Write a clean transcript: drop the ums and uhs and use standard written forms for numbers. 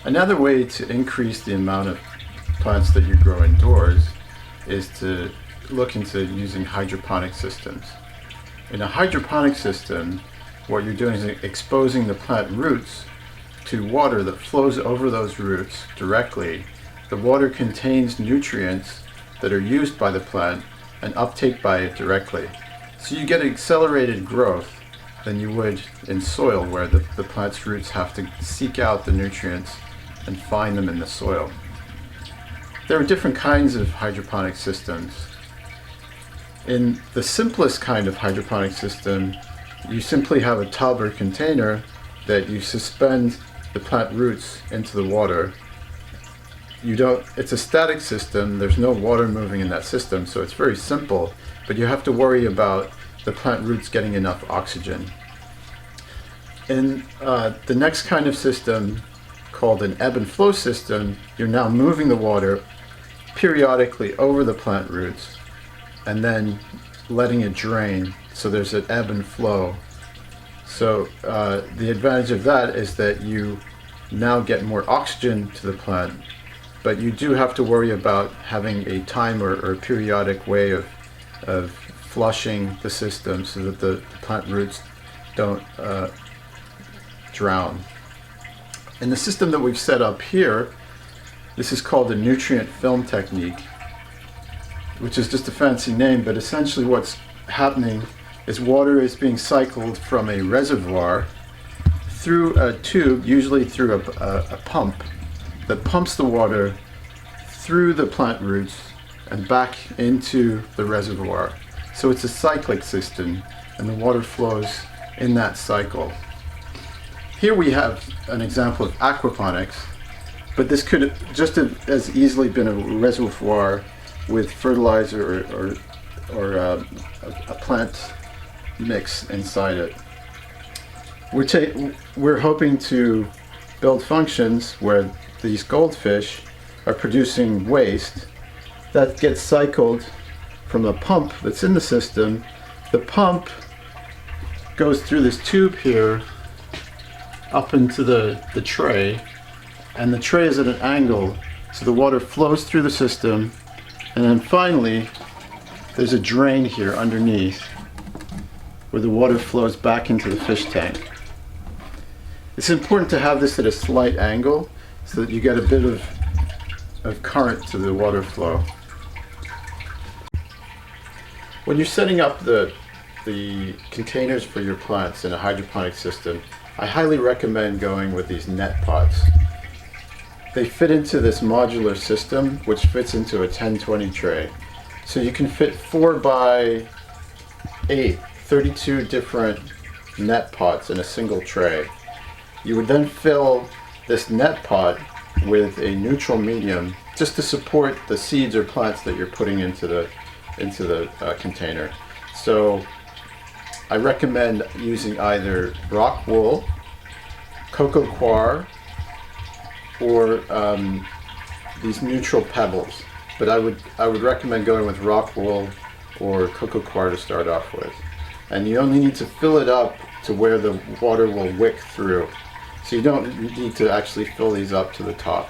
Another way to increase the amount of plants that you grow indoors is to look into using hydroponic systems. In a hydroponic system, what you're doing is exposing the plant roots to water that flows over those roots directly. The water contains nutrients that are used by the plant and uptake by it directly. So you get accelerated growth than you would in soil, where the plant's roots have to seek out the nutrients and find them in the soil. There are different kinds of hydroponic systems. In the simplest kind of hydroponic system, you simply have a tub or container that you suspend the plant roots into the water. It's a static system, there's no water moving in that system, so it's very simple, but you have to worry about the plant roots getting enough oxygen. In the next kind of system, called an ebb and flow system, you're now moving the water periodically over the plant roots and then letting it drain, so there's an ebb and flow. So the advantage of that is that you now get more oxygen to the plant, but you do have to worry about having a time or a periodic way of flushing the system so that the plant roots don't drown. In the system that we've set up here, this is called the nutrient film technique, which is just a fancy name, but essentially what's happening is water is being cycled from a reservoir through a tube, usually through a pump, that pumps the water through the plant roots and back into the reservoir. So it's a cyclic system, and the water flows in that cycle. Here we have an example of aquaponics, but this could just have as easily been a reservoir with fertilizer or a plant mix inside it. We're hoping to build functions where these goldfish are producing waste that gets cycled from a pump that's in the system. The pump goes through this tube here up into the tray, and the tray is at an angle, so the water flows through the system, and then finally there's a drain here underneath where the water flows back into the fish tank. It's important to have this at a slight angle so that you get a bit of current to the water flow. When you're setting up the containers for your plants in a hydroponic system, I highly recommend going with these net pots. They fit into this modular system, which fits into a 10-20 tray. So you can fit 4 by 8, 32 different net pots in a single tray. You would then fill this net pot with a neutral medium just to support the seeds or plants that you're putting into the container. So I recommend using either rock wool, cocoa coir, or these neutral pebbles. But I would recommend going with rock wool or cocoa coir to start off with. And you only need to fill it up to where the water will wick through. So you don't need to actually fill these up to the top.